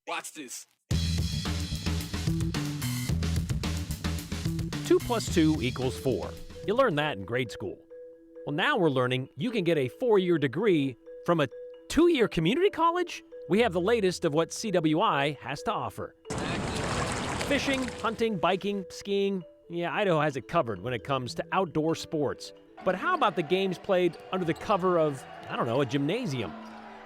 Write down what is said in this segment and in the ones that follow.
Watch this. 2 + 2 = 4. You learned that in grade school. Well, now we're learning you can get a 4-year degree from a 2-year community college. We have the latest of what CWI has to offer. Fishing, hunting, biking, skiing. Yeah, Idaho has it covered when it comes to outdoor sports. But how about the games played under the cover of, I don't know, a gymnasium?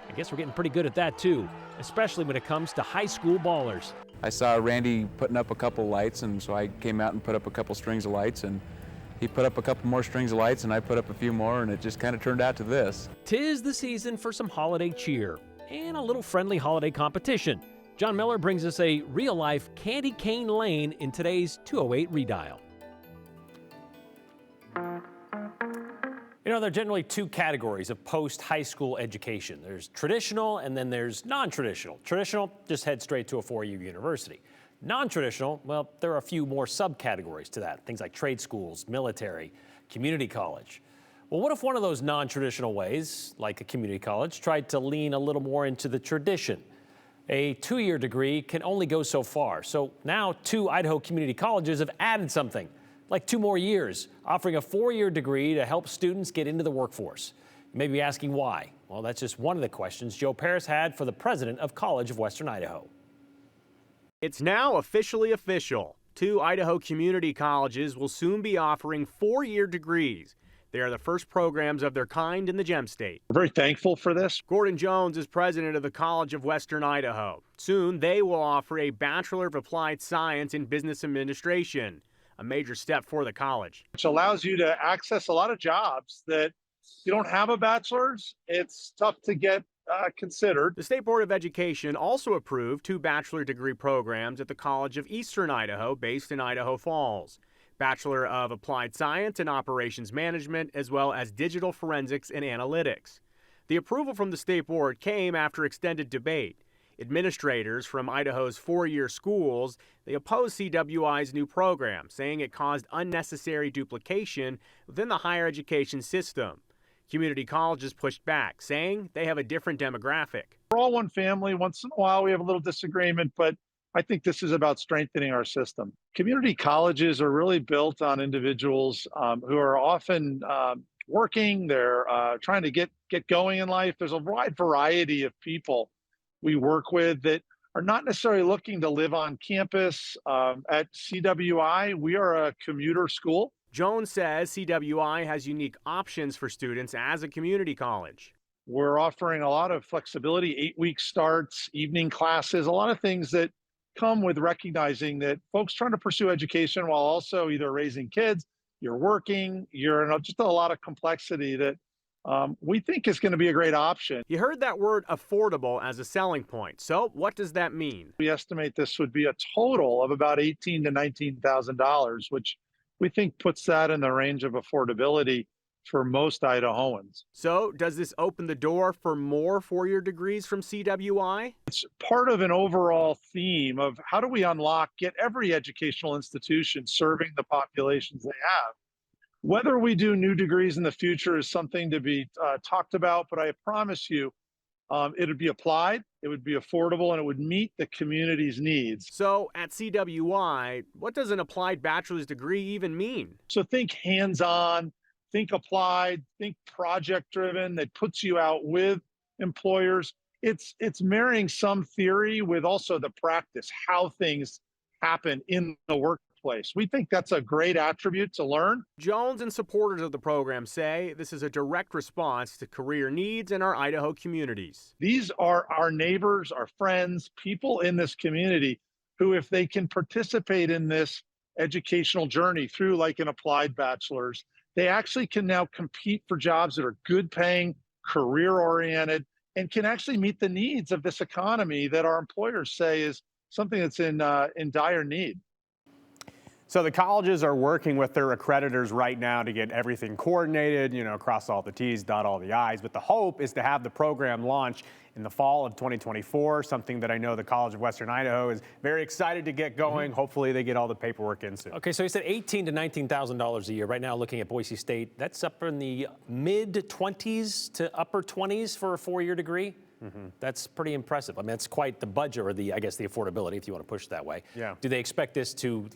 I guess we're getting pretty good at that too, especially when it comes to high school ballers. I saw Randy putting up a couple lights, and so I came out and put up a couple strings of lights, and he put up a couple more strings of lights, and I put up a few more, and it just kind of turned out to this. 'Tis the season for some holiday cheer and a little friendly holiday competition. John Miller brings us a real-life candy cane lane in today's 208 Redial. You know, there are generally two categories of post-high school education. There's traditional and then there's non-traditional. Traditional, just head straight to a 4-year university. Non-traditional, well, there are a few more subcategories to that. Things like trade schools, military, community college. Well, what if one of those non-traditional ways, like a community college, tried to lean a little more into the tradition? A 2-year degree can only go so far. So now 2 Idaho community colleges have added something, like 2 more years, offering a 4-year degree to help students get into the workforce. You may be asking why. Well, that's just one of the questions Joe Paris had for the president of College of Western Idaho. It's now officially official. 2 Idaho community colleges will soon be offering 4-year degrees. They are the first programs of their kind in the Gem State. We're very thankful for this. Gordon Jones is president of the College of Western Idaho. Soon, they will offer a Bachelor of Applied Science in Business Administration, a major step for the college. Which allows you to access a lot of jobs that you don't have a bachelor's. It's tough to get considered. The State Board of Education also approved 2 bachelor degree programs at the College of Eastern Idaho, based in Idaho Falls. Bachelor of Applied Science and Operations Management, as well as Digital Forensics and Analytics. The approval from the State Board came after extended debate. Administrators from Idaho's 4-year schools, they oppose CWI's new program, saying it caused unnecessary duplication within the higher education system. Community colleges pushed back, saying they have a different demographic. We're all one family. Once in a while, we have a little disagreement, but I think this is about strengthening our system. Community colleges are really built on individuals who are often working. They're trying to get going in life. There's a wide variety of people we work with that are not necessarily looking to live on campus. At CWI, we are a commuter school. Jones says CWI has unique options for students as a community college. We're offering a lot of flexibility, 8-week starts, evening classes, a lot of things that come with recognizing that folks trying to pursue education while also either raising kids, you're working, you're in just a lot of complexity that we think is going to be a great option. You heard that word affordable as a selling point. So what does that mean? We estimate this would be a total of about $18,000 to $19,000, which we think puts that in the range of affordability for most Idahoans. So does this open the door for more 4-year degrees from CWI? It's part of an overall theme of how do we get every educational institution serving the populations they have. Whether we do new degrees in the future is something to be talked about, but I promise you, it would be applied, it would be affordable, and it would meet the community's needs. So at CWI, what does an applied bachelor's degree even mean? So think hands-on, think applied, think project-driven, that puts you out with employers. It's marrying some theory with also the practice, how things happen in the workplace. We think that's a great attribute to learn. Jones and supporters of the program say this is a direct response to career needs in our Idaho communities. These are our neighbors, our friends, people in this community who, if they can participate in this educational journey through like an applied bachelor's, they actually can now compete for jobs that are good paying, career oriented, and can actually meet the needs of this economy that our employers say is something that's in dire need. So the colleges are working with their accreditors right now to get everything coordinated, cross all the T's, dot all the I's. But the hope is to have the program launch in the fall of 2024, something that I know the College of Western Idaho is very excited to get going. Hopefully they get all the paperwork in soon. Okay, so you said $18,000 to $19,000 a year. Right now, looking at Boise State, that's up in the mid-20s to upper 20s for a 4-year degree. That's pretty impressive. I mean, that's quite the budget, or I guess the affordability, if you want to push it that way. Yeah. Do they expect this to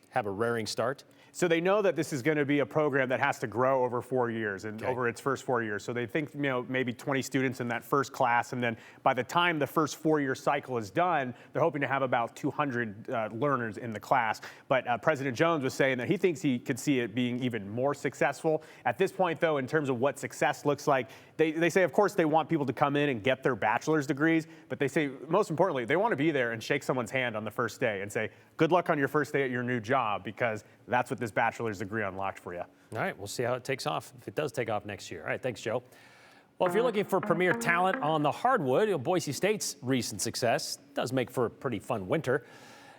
have a raring start? So they know that this is going to be a program that has to grow over 4 years and over its first 4 years. So they think, maybe 20 students in that first class. And then by the time the first 4-year cycle is done, they're hoping to have about 200 learners in the class. But President Jones was saying that he thinks he could see it being even more successful. At this point, though, in terms of what success looks like, they say, of course, they want people to come in and get their bachelor's degrees. But they say, most importantly, they want to be there and shake someone's hand on the first day and say, good luck on your first day at your new job, because that's what this bachelor's degree unlocked for you. All right, we'll see how it takes off, if it does take off next year. All right, thanks, Joe. Well, if you're looking for premier talent on the hardwood, Boise State's recent success does make for a pretty fun winter.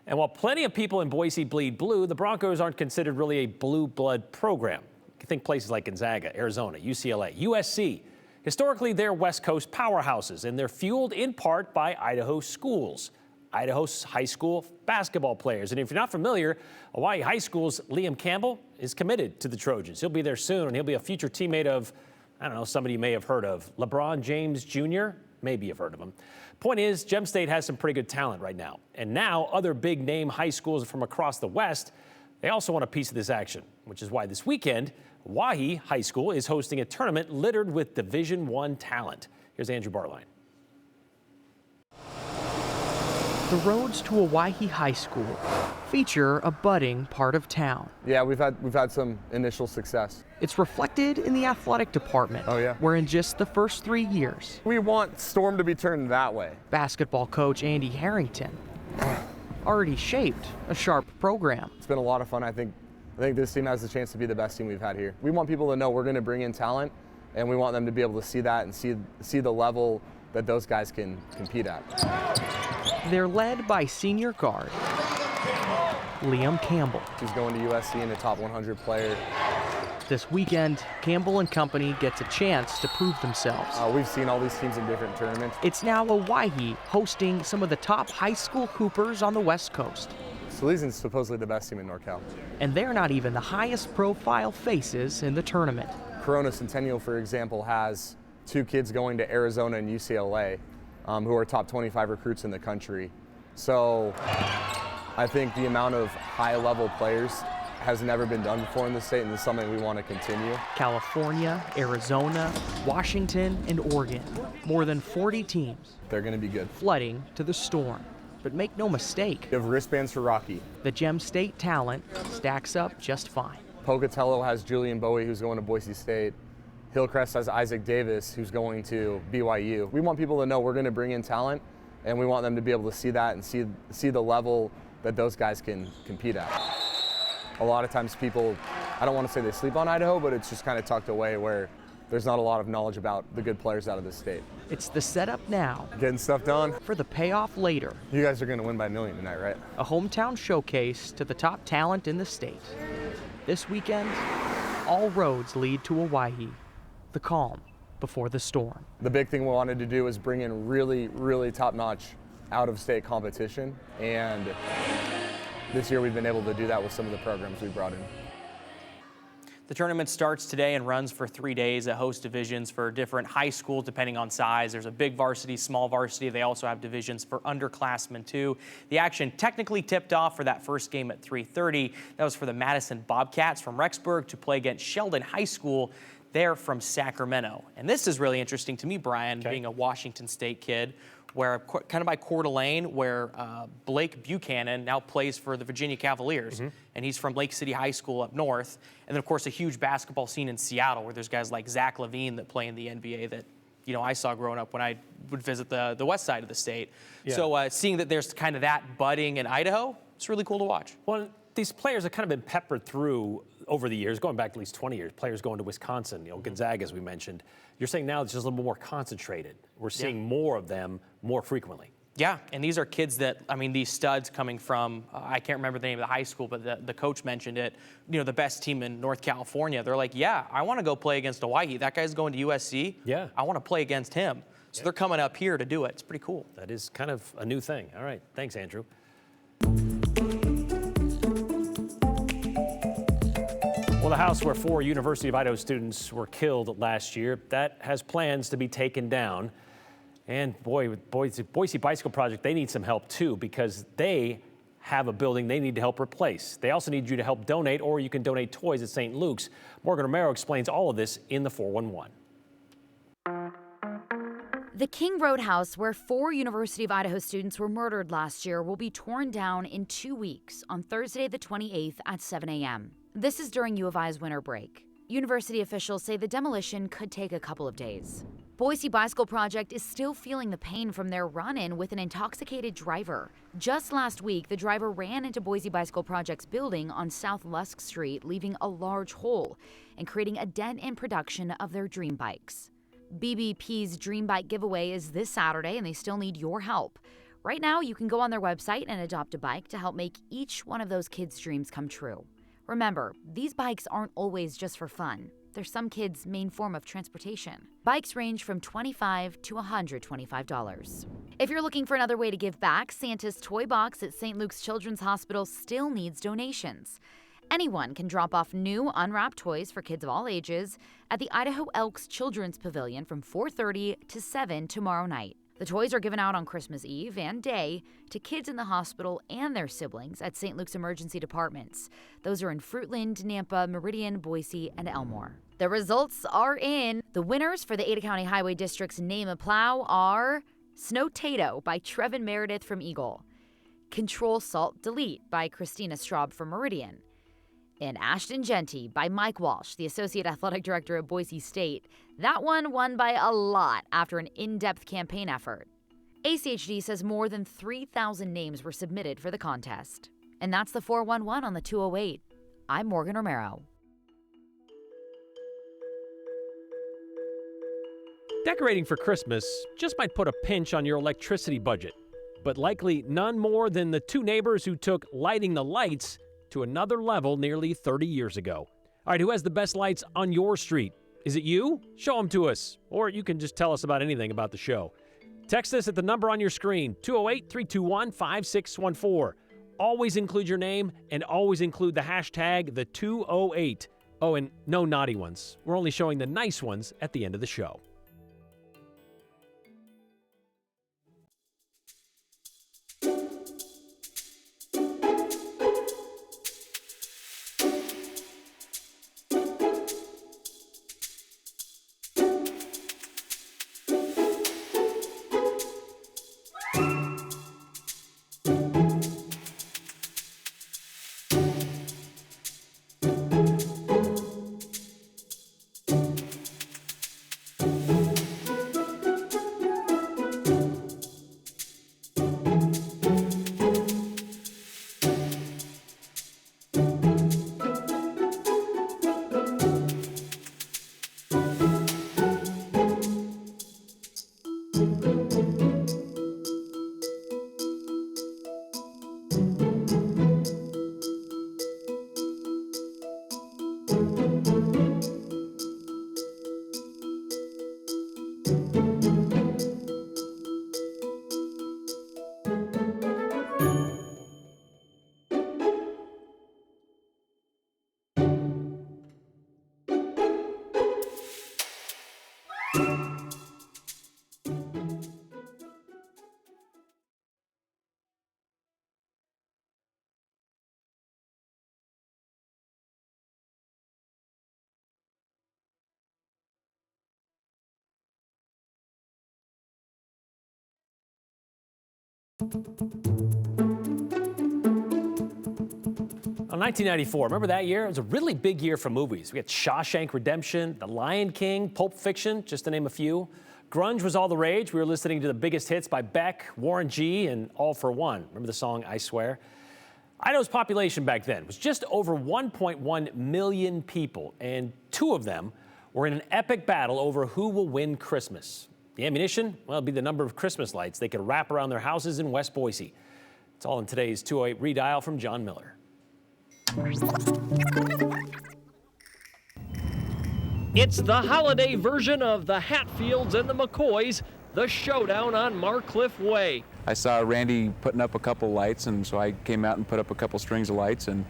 And while plenty of people in Boise bleed blue, the Broncos aren't considered really a blue blood program. You think places like Gonzaga, Arizona, UCLA, USC. Historically, they're West Coast powerhouses, and they're fueled in part by Idaho schools. Idaho's high school basketball players. And if you're not familiar, Owyhee High School's Liam Campbell is committed to the Trojans. He'll be there soon, and he'll be a future teammate of, I don't know, somebody you may have heard of. LeBron James Jr., maybe you've heard of him. Point is, Gem State has some pretty good talent right now. And now other big-name high schools from across the West, they also want a piece of this action, which is why this weekend, Owyhee High School is hosting a tournament littered with Division I talent. Here's Andrew Barline. The roads to Owyhee High School feature a budding part of town. Yeah, we've had some initial success. It's reflected in the athletic department. Oh, yeah. Where in just the first 3 years, We want Storm to be turned that way. basketball coach Andy Harrington already shaped a sharp program. It's been a lot of fun. I think this team has the chance to be the best team we've had here. We want people to know we're going to bring in talent, and we want them to be able to see that and see the level that those guys can compete at. They're led by senior guard Liam Campbell. He's going to USC and a top 100 player. This weekend, Campbell and company gets a chance to prove themselves. We've seen all these teams in different tournaments. It's now Owyhee hosting some of the top high school hoopers on the West Coast. Salesian's supposedly the best team in NorCal. And they're not even the highest profile faces in the tournament. Corona Centennial, for example, has 2 kids going to Arizona and UCLA who are top 25 recruits in the country. So I think the amount of high-level players has never been done before in the state, and it's something we want to continue. California, Arizona, Washington, and Oregon. More than 40 teams They're going to be good. flooding to the Storm. But make no mistake, You have wristbands for Rocky. the Gem State talent stacks up just fine. Pocatello has Julian Bowie, who's going to Boise State. Hillcrest has Isaac Davis, who's going to BYU. We want people to know we're going to bring in talent, and we want them to be able to see that and see the level that those guys can compete at. A lot of times people, I don't want to say they sleep on Idaho, but it's just kind of tucked away where there's not a lot of knowledge about the good players out of the state. It's the setup now Getting stuff done. for the payoff later. You guys are going to win by a million tonight, right? A hometown showcase to the top talent in the state. This weekend, all roads lead to Owyhee, the calm before the storm. The big thing we wanted to do is bring in really, really top-notch out-of-state competition, and this year we've been able to do that with some of the programs we brought in. The tournament starts today and runs for 3 days. It hosts divisions for different high schools depending on size. There's a big varsity, small varsity. They also have divisions for underclassmen too. The action technically tipped off for that first game at 3:30. That was for the Madison Bobcats from Rexburg to play against Sheldon High School. They're from Sacramento. And this is really interesting to me, Brian, being a Washington State kid, where kind of by Coeur d'Alene, where Blake Buchanan now plays for the Virginia Cavaliers, and he's from Lake City High School up north. And then, of course, a huge basketball scene in Seattle, where there's guys like Zach LaVine that play in the NBA that, I saw growing up when I would visit the west side of the state. Yeah. So seeing that there's kind of that budding in Idaho, it's really cool to watch. Well, these players have kind of been peppered through over the years, going back at least 20 years, players going to Wisconsin, Gonzaga, as we mentioned. You're saying now it's just a little more concentrated. We're seeing more of them more frequently. Yeah, and these are kids that, I mean, these studs coming from, I can't remember the name of the high school, but the coach mentioned it, you know, the best team in North California. They're like, yeah, I want to go play against Owyhee. That guy's going to USC. Yeah. I want to play against him. So they're coming up here to do it. It's pretty cool. That is kind of a new thing. All right. Thanks, Andrew. Well, the house where 4 University of Idaho students were killed last year, that has plans to be taken down. And boy, with Boise Bicycle Project, they need some help too, because they have a building they need to help replace. They also need you to help donate, or you can donate toys at St. Luke's. Morgan Romero explains all of this in the 411. The King Road house, where 4 University of Idaho students were murdered last year, will be torn down in 2 weeks on Thursday the 28th at 7 a.m. This is during U of I's winter break. University officials say the demolition could take a couple of days. Boise Bicycle Project is still feeling the pain from their run-in with an intoxicated driver. Just last week, the driver ran into Boise Bicycle Project's building on South Lusk Street, leaving a large hole and creating a dent in production of their dream bikes. BBP's Dream Bike giveaway is this Saturday, and they still need your help. Right now, you can go on their website and adopt a bike to help make each one of those kids' dreams come true. Remember, these bikes aren't always just for fun. They're some kids' main form of transportation. Bikes range from $25 to $125. If you're looking for another way to give back, Santa's Toy Box at St. Luke's Children's Hospital still needs donations. Anyone can drop off new unwrapped toys for kids of all ages at the Idaho Elks Children's Pavilion from 4:30 to 7 tomorrow night. The toys are given out on Christmas Eve and Day to kids in the hospital and their siblings at St. Luke's emergency departments. Those are in Fruitland, Nampa, Meridian, Boise, and Elmore. The results are in. The winners for the Ada County Highway District's Name a Plow are Snow Tato by Trevin Meredith from Eagle, Control Salt Delete by Christina Straub from Meridian, and Ashton Genty by Mike Walsh, the Associate Athletic Director at Boise State. That one won by a lot after an in-depth campaign effort. ACHD says more than 3,000 names were submitted for the contest. And that's the 411 on the 208. I'm Morgan Romero. Decorating for Christmas just might put a pinch on your electricity budget, but likely none more than the 2 neighbors who took lighting the lights to another level nearly 30 years ago. All right, who has the best lights on your street? Is it you? Show them to us, or you can just tell us about anything about the show. Text us at the number on your screen, 208-321-5614. Always include your name and always include the hashtag the 208. Oh, and no naughty ones. We're only showing the nice ones at the end of the show. On 1994, remember that year? It was a really big year for movies. We had Shawshank Redemption, The Lion King, Pulp Fiction, just to name a few. Grunge was all the rage. We were listening to the biggest hits by Beck, Warren G, and All for One. Remember the song I Swear? Idaho's population back then was just over 1.1 million people, and 2 of them were in an epic battle over who will win Christmas. The ammunition, well, it'd be the number of Christmas lights they could wrap around their houses in West Boise. It's all in today's 208 Redial from John Miller. It's the holiday version of the Hatfields and the McCoys, the showdown on Marcliff Way. I saw Randy putting up a couple lights, and so I came out and put up a couple strings of lights, and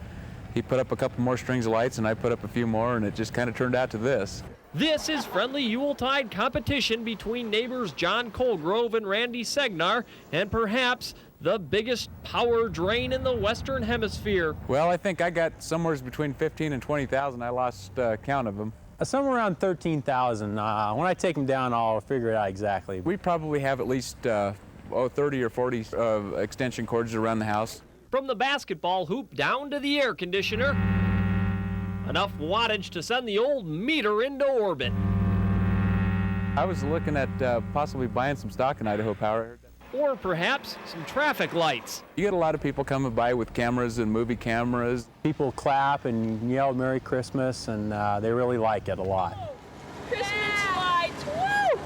he put up a couple more strings of lights, and I put up a few more, and it just kind of turned out to this. This is friendly Yuletide competition between neighbors John Colgrove and Randy Segnar, and perhaps the biggest power drain in the Western Hemisphere. Well, I think I got somewhere between 15 and 20,000. I lost count of them. Somewhere around 13,000. When I take them down, I'll figure it out exactly. We probably have at least 30 or 40 extension cords around the house. From the basketball hoop down to the air conditioner, enough wattage to send the old meter into orbit. I was looking at possibly buying some stock in Idaho Power. Or perhaps some traffic lights. You get a lot of people coming by with cameras and movie cameras. People clap and yell Merry Christmas, and they really like it a lot. Christmas lights, woo!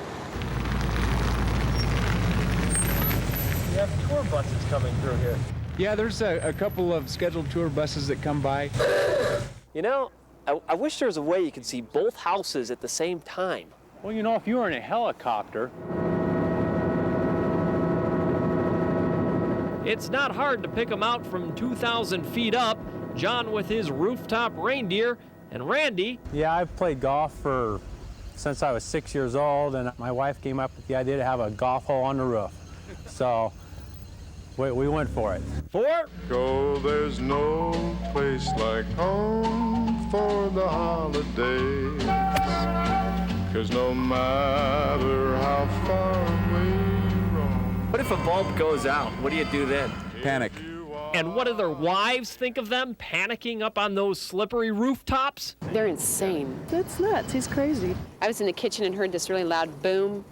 We have tour buses coming through here. Yeah, there's a couple of scheduled tour buses that come by. You know, I wish there was a way you could see both houses at the same time. Well, you know, if you were in a helicopter. It's not hard to pick them out from 2,000 feet up. John with his rooftop reindeer, and Randy. Yeah, I've played golf since I was 6 years old, and my wife came up with the idea to have a golf hole on the roof. So we went for it. Oh, there's no place like home for the holidays, 'cause no matter how far away you roam. What if a bulb goes out? What do you do then? Panic. And what do their wives think of them panicking up on those slippery rooftops? They're insane. That's nuts. He's crazy. I was in the kitchen and heard this really loud boom.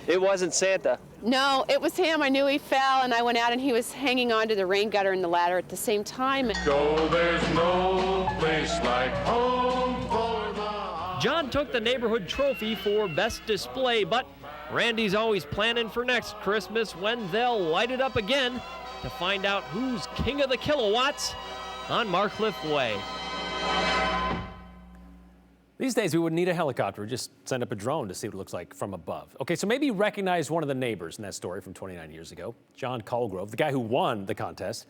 It wasn't Santa. No, it was him. I knew he fell, and I went out, and he was hanging onto the rain gutter and the ladder at the same time. Oh, there's no place like home for the... John took the neighborhood trophy for best display, but Randy's always planning for next Christmas when they'll light it up again to find out who's king of the kilowatts on Marcliff Way. These days, we wouldn't need a helicopter. Just send up a drone to see what it looks like from above. Okay, so maybe you recognize one of the neighbors in that story from 29 years ago, John Colgrove, the guy who won the contest.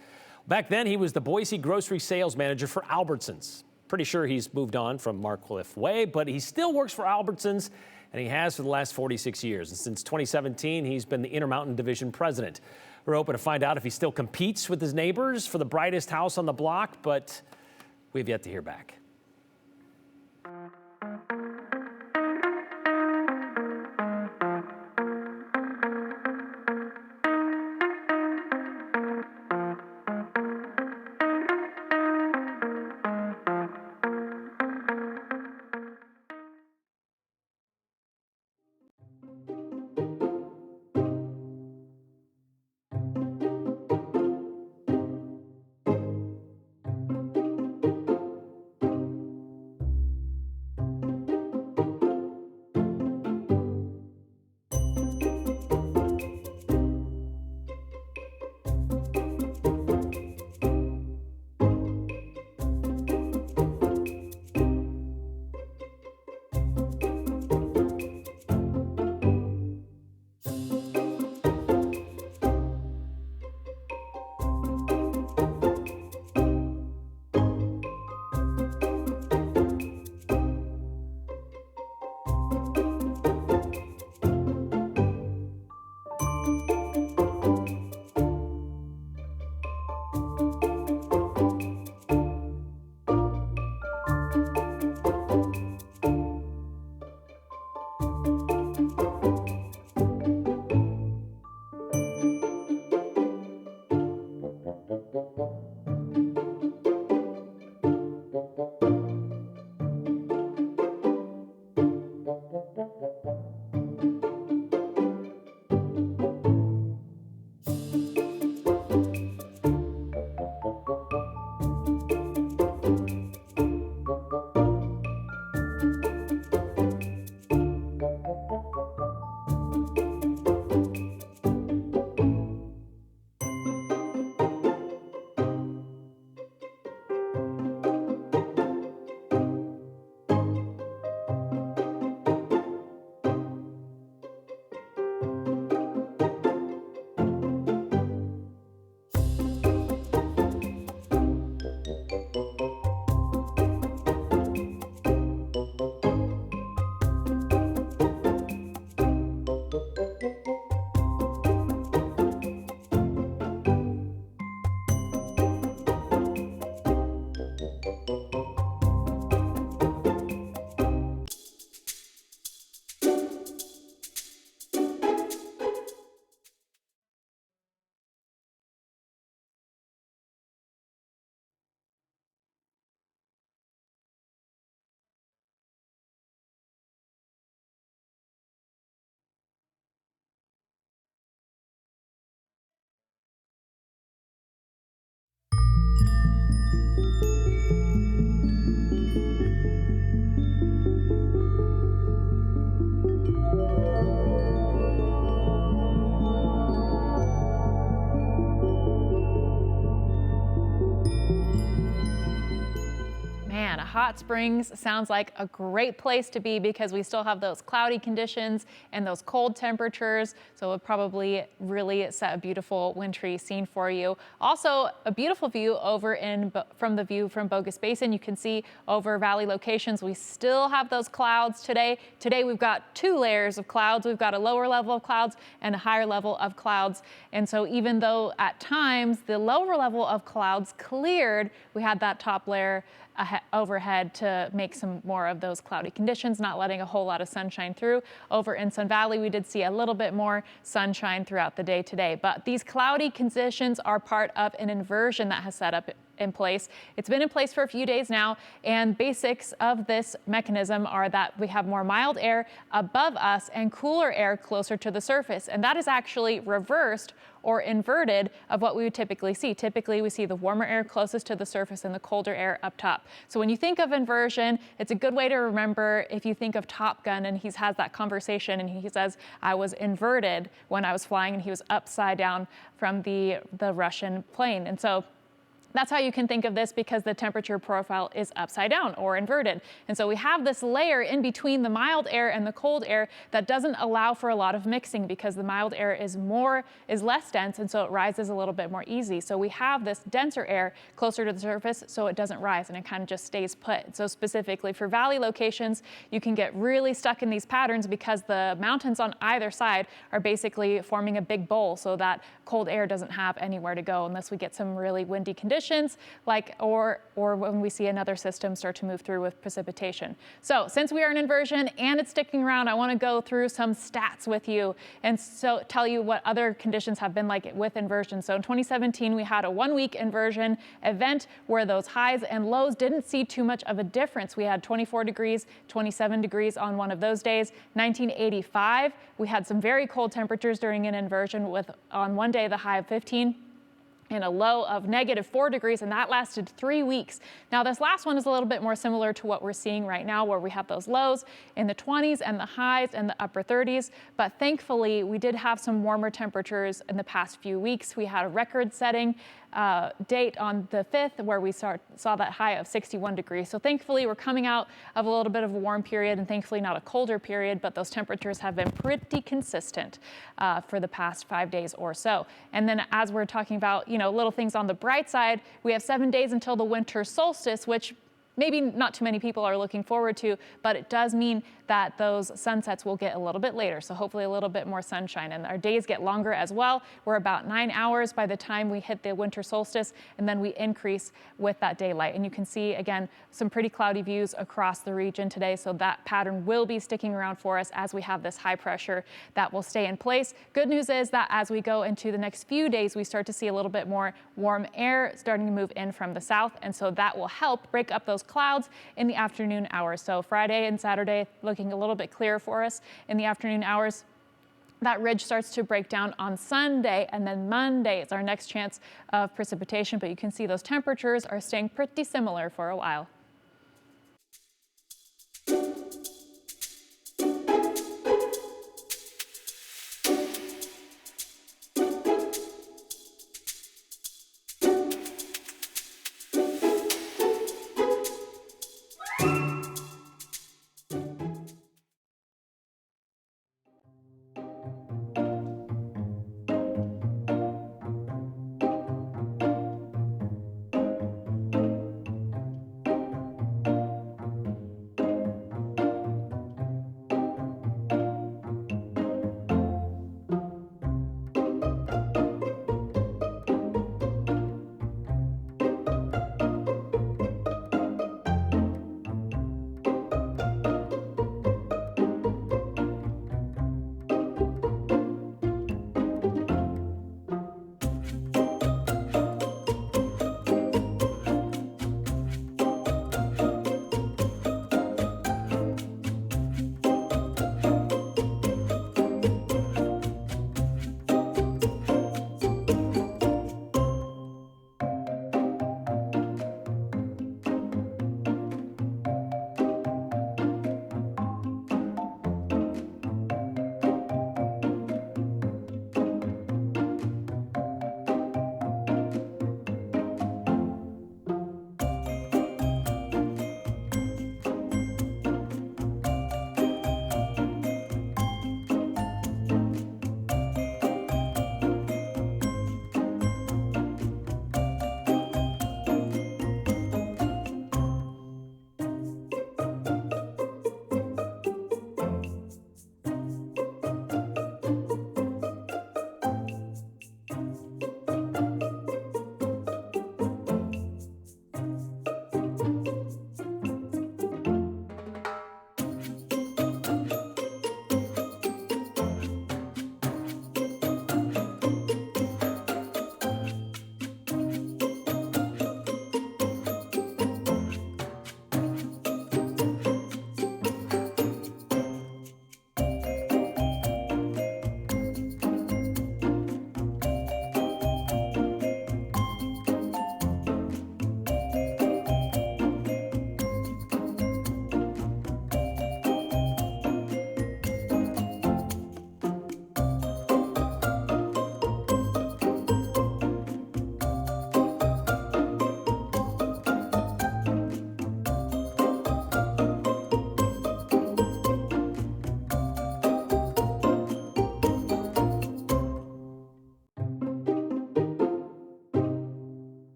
Back then, he was the Boise grocery sales manager for Albertsons. Pretty sure he's moved on from Marcliff Way, but he still works for Albertsons, and he has for the last 46 years. And since 2017, he's been the Intermountain Division president. We're hoping to find out if he still competes with his neighbors for the brightest house on the block, but we've yet to hear back. Hot Springs sounds like a great place to be because we still have those cloudy conditions and those cold temperatures. So it would probably really set a beautiful wintry scene for you. Also, a beautiful view over from the view from Bogus Basin. You can see over valley locations, we still have those clouds today. Today we've got 2 layers of clouds. We've got a lower level of clouds and a higher level of clouds. And so even though at times the lower level of clouds cleared, we had that top layer overhead to make some more of those cloudy conditions, not letting a whole lot of sunshine through. Over in Sun Valley, we did see a little bit more sunshine throughout the day today. But these cloudy conditions are part of an inversion that has set up in place. It's been in place for a few days now, and basics of this mechanism are that we have more mild air above us and cooler air closer to the surface, and that is actually reversed or inverted of what we would typically see. Typically, we see the warmer air closest to the surface and the colder air up top. So when you think of inversion, it's a good way to remember if you think of Top Gun and he has that conversation and he says, I was inverted when I was flying, and he was upside down from the Russian plane. And so that's how you can think of this, because the temperature profile is upside down or inverted. And so we have this layer in between the mild air and the cold air that doesn't allow for a lot of mixing, because the mild air is less dense, and so it rises a little bit more easy. So we have this denser air closer to the surface, so it doesn't rise and it kind of just stays put. So specifically for valley locations, you can get really stuck in these patterns because the mountains on either side are basically forming a big bowl, so that cold air doesn't have anywhere to go unless we get some really windy conditions, or when we see another system start to move through with precipitation. So since we are in inversion and it's sticking around, I want to go through some stats with you and so tell you what other conditions have been like with inversion. So in 2017, we had a 1-week inversion event where those highs and lows didn't see too much of a difference. We had 24 degrees, 27 degrees on one of those days. 1985, we had some very cold temperatures during an inversion with on one day the high of 15 and a low of -4 degrees, and that lasted 3 weeks. Now this last one is a little bit more similar to what we're seeing right now, where we have those lows in the 20s and the highs in the upper 30s, but thankfully we did have some warmer temperatures in the past few weeks. We had a record-setting date on the 5th where we saw that high of 61 degrees. So thankfully we're coming out of a little bit of a warm period, and thankfully not a colder period, but those temperatures have been pretty consistent for the past 5 days or so. And then as we're talking about, little things on the bright side, we have 7 days until the winter solstice, which maybe not too many people are looking forward to, but it does mean that those sunsets will get a little bit later, so hopefully a little bit more sunshine. And our days get longer as well. We're about 9 hours by the time we hit the winter solstice, and then we increase with that daylight. And you can see, again, some pretty cloudy views across the region today, so that pattern will be sticking around for us as we have this high pressure that will stay in place. Good news is that as we go into the next few days, we start to see a little bit more warm air starting to move in from the south, and so that will help break up those clouds in the afternoon hours. So Friday and Saturday looking a little bit clearer for us in the afternoon hours. That ridge starts to break down on Sunday, and then Monday is our next chance of precipitation, but you can see those temperatures are staying pretty similar for a while.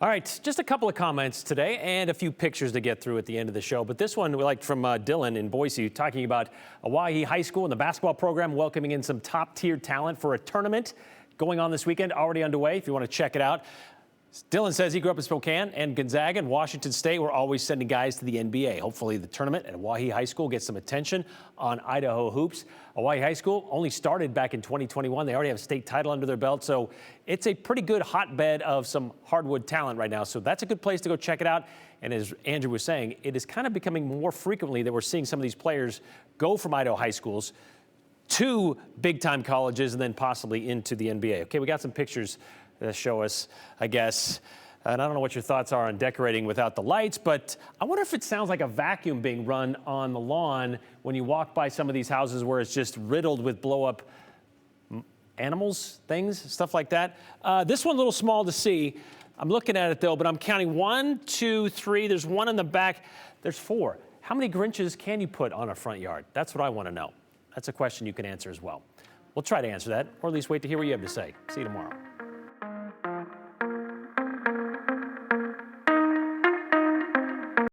All right, just a couple of comments today and a few pictures to get through at the end of the show. But this one we like from Dylan in Boise, talking about Owyhee High School and the basketball program welcoming in some top-tier talent for a tournament going on this weekend, already underway if you want to check it out. Dylan says he grew up in Spokane, and Gonzaga and Washington State were always sending guys to the NBA. Hopefully the tournament at Owyhee High School gets some attention on Idaho hoops. Owyhee High School only started back in 2021. They already have a state title under their belt, so it's a pretty good hotbed of some hardwood talent right now. So that's a good place to go check it out. And as Andrew was saying, it is kind of becoming more frequently that we're seeing some of these players go from Idaho high schools to big-time colleges and then possibly into the NBA. Okay, we got some pictures that show us, I guess. And I don't know what your thoughts are on decorating without the lights, but I wonder if it sounds like a vacuum being run on the lawn when you walk by some of these houses where it's just riddled with blow-up animals, things, stuff like that. This one a little small to see. I'm looking at it though, but I'm counting 1, 2, 3. There's one in the back. There's 4. How many Grinches can you put on a front yard? That's what I want to know. That's a question you can answer as well. We'll try to answer that, or at least wait to hear what you have to say. See you tomorrow.